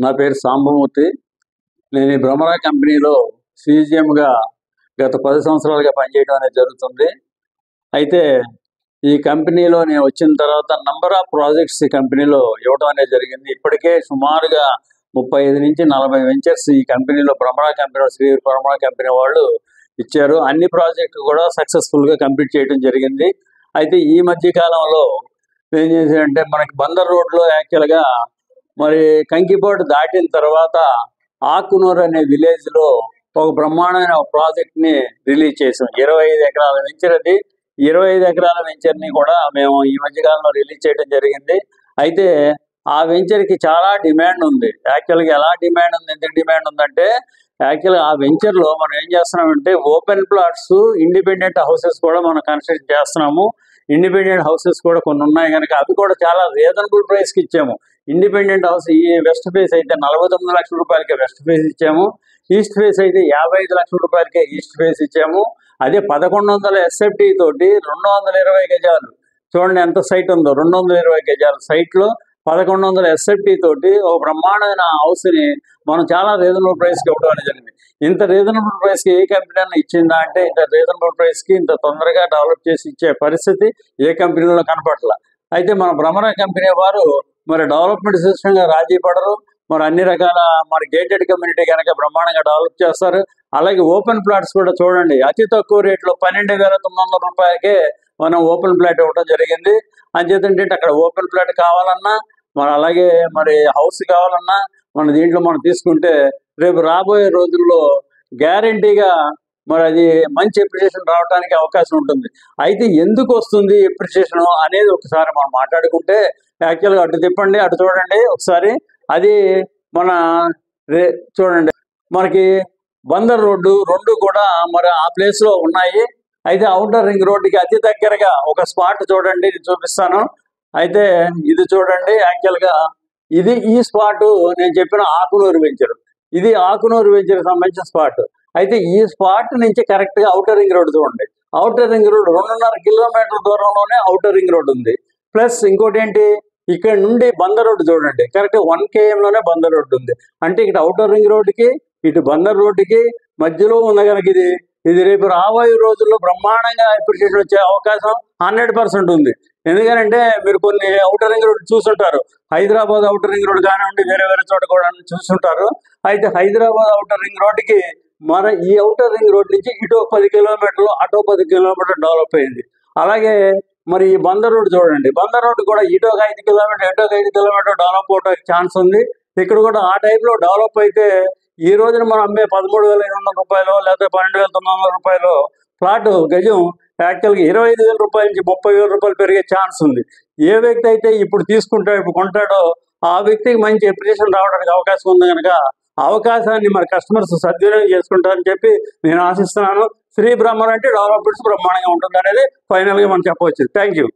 నా పేరు సాంబమూర్తి. నేను ఈ భ్రమరా కంపెనీలో సీజీఎంగా గత 10 సంవత్సరాలుగా పనిచేయడం అనేది జరుగుతుంది. అయితే ఈ కంపెనీలో నేను వచ్చిన తర్వాత నంబర్ ఆఫ్ ప్రాజెక్ట్స్ ఈ కంపెనీలో ఇవ్వడం అనేది జరిగింది. ఇప్పటికే సుమారుగా 35 నుంచి 40 వెంచర్స్ ఈ కంపెనీలో శ్రీ భ్రమరా కంపెనీ వాళ్ళు ఇచ్చారు. అన్ని ప్రాజెక్టులు కూడా సక్సెస్ఫుల్గా కంప్లీట్ చేయడం జరిగింది. అయితే ఈ మధ్య కాలంలో ఏం చేశారంటే మనకి బందర్ రోడ్లో యాక్చువల్గా మరి కంకిపోటు దాటిన తర్వాత ఆకునూరు అనే విలేజ్లో ఒక బ్రహ్మాండమైన ప్రాజెక్ట్ని రిలీజ్ చేసాం. 25 ఎకరాల వెంచర్ అది. 25 ఎకరాల వెంచర్ని కూడా మేము ఈ మధ్యకాలంలో రిలీజ్ చేయడం జరిగింది. అయితే ఆ వెంచర్కి చాలా డిమాండ్ ఉంది. యాక్చువల్గా ఎలా డిమాండ్ ఉంది, ఎంత డిమాండ్ ఉందంటే యాక్చువల్గా ఆ వెంచర్లో మనం ఏం చేస్తున్నామంటే ఓపెన్ ప్లాట్స్, ఇండిపెండెంట్ హౌసెస్ కూడా మనం కన్స్ట్రక్ట్ చేస్తున్నాము. ఇండిపెండెంట్ హౌసెస్ కూడా కొన్ని ఉన్నాయి కనుక అవి కూడా చాలా రీజనబుల్ ప్రైస్కి ఇచ్చాము. ఇండిపెండెంట్ హౌస్ ఈ వెస్ట్ ఫేస్ అయితే 49 లక్షల రూపాయలకే వెస్ట్ ఫేస్ ఇచ్చాము. ఈస్ట్ ఫేస్ అయితే 55 లక్షల రూపాయలకే ఈస్ట్ ఫేస్ ఇచ్చాము. అదే 1100 ఎస్ఎఫ్టీ తోటి 220 గజాలు, చూడండి ఎంత సైట్ ఉందో, 220 గజాల సైట్లో 1100 ఎస్ఎఫ్టీ తోటి ఒక బ్రహ్మాండమైన హౌస్ని మనం చాలా రీజనబుల్ ప్రైస్కి ఇవ్వడం అనేది జరిగింది. ఇంత రీజనబుల్ ప్రైస్కి ఏ కంపెనీ అయినా ఇచ్చిందా అంటే ఇంత రీజనబుల్ ప్రైస్కి ఇంత తొందరగా డెవలప్ చేసి ఇచ్చే పరిస్థితి ఏ కంపెనీలో కనపడలా. అయితే మన భ్రమరా కంపెనీ వారు మరి డెవలప్మెంట్ సిస్టంగా రాజీ పడరు. మరి అన్ని రకాల మరి గేటెడ్ కమ్యూనిటీ కనుక బ్రహ్మాండంగా డెవలప్ చేస్తారు. అలాగే ఓపెన్ ప్లాట్స్ కూడా చూడండి, అతి తక్కువ రేట్లో 12,900 రూపాయలకే మనం ఓపెన్ ప్లాట్ ఇవ్వడం జరిగింది. అంచేతంటే అక్కడ ఓపెన్ ప్లాట్ కావాలన్నా మరి అలాగే మరి హౌస్ కావాలన్నా మన దీంట్లో మనం తీసుకుంటే రేపు రాబోయే రోజుల్లో గ్యారంటీగా మరి అది మంచి ఎప్రిషియేషన్ రావడానికి అవకాశం ఉంటుంది. అయితే ఎందుకు వస్తుంది ఎప్రిషియేషన్ అనేది ఒకసారి మనం మాట్లాడుకుంటే యాక్చువల్గా అటు తిప్పండి, అటు చూడండి ఒకసారి. అది మన చూడండి మనకి బందర్ రోడ్డు రెండు కూడా మరి ఆ ప్లేస్లో ఉన్నాయి. అయితే అవుటర్ రింగ్ రోడ్డుకి అతి దగ్గరగా ఒక స్పాట్ చూడండి, నేను చూపిస్తాను. అయితే ఇది చూడండి, యాక్చువల్గా ఈ స్పాట్ నేను చెప్పిన ఆకునూరు వెంచర్. ఇది ఆకునూరు వెంచర్కి సంబంధించిన స్పాట్. అయితే ఈ స్పాట్ నుంచి కరెక్ట్గా అవుటర్ రింగ్ రోడ్ చూడండి. అవుటర్ రింగ్ రోడ్ 2.5 కిలోమీటర్ల దూరంలోనే అవుటర్ రింగ్ రోడ్ ఉంది. ప్లస్ ఇంకోటి ఏంటి, ఇక్కడ నుండి బందర్ రోడ్డు చూడండి, కరెక్ట్ 1 km బందర్ రోడ్డు ఉంది. అంటే ఇక్కడ అవుటర్ రింగ్ రోడ్డుకి ఇటు బందర్ రోడ్డుకి మధ్యలో ఉన్న కనుక ఇది రేపు రాబోయే రోజుల్లో బ్రహ్మాండంగా అప్రిషియేషన్ వచ్చే అవకాశం 100% ఉంది. ఎందుకంటే మీరు కొన్ని అవుటర్ రింగ్ రోడ్ చూస్తుంటారు, హైదరాబాద్ అవుటర్ రింగ్ రోడ్ కానివ్వండి, వేరే వేరే చోట కూడా చూస్తుంటారు. అయితే హైదరాబాద్ అవుటర్ రింగ్ రోడ్డుకి మన ఈ అవుటర్ రింగ్ రోడ్ నుంచి ఇటు 10 కిలోమీటర్లు, అటో 10 కిలోమీటర్లు డెవలప్ అయింది. అలాగే మరి ఈ బందర్ రోడ్ చూడండి, బందర్ రోడ్ కూడా ఇటు ఒక 5 కిలోమీటర్, ఇటు ఒక 5 కిలోమీటర్ డెవలప్ అవడానికి ఛాన్స్ ఉంది. ఇక్కడ కూడా ఆ టైప్లో డెవలప్ అయితే ఈ రోజున మనం అమ్మే 13,500 రూపాయలు లేకపోతే 12,900 రూపాయలు ప్లాట్ గజం యాక్చువల్గా 25,000 రూపాయల నుంచి 30,000 రూపాయలు పెరిగే ఛాన్స్ ఉంది. ఏ వ్యక్తి అయితే ఇప్పుడు కొంటాడో ఆ వ్యక్తికి మంచి అప్రిషియేషన్ రావడానికి అవకాశం ఉంది కనుక అవకాశాన్ని మరి కస్టమర్స్ సద్వినియోగం చేసుకుంటారని చెప్పి నేను ఆశిస్తున్నాను. శ్రీ భ్రమరా అంటే డెవలప్మెంట్స్ బ్రహ్మాండంగా ఉంటుంది అనేది ఫైనల్గా మనం చెప్పవచ్చు. Thank you.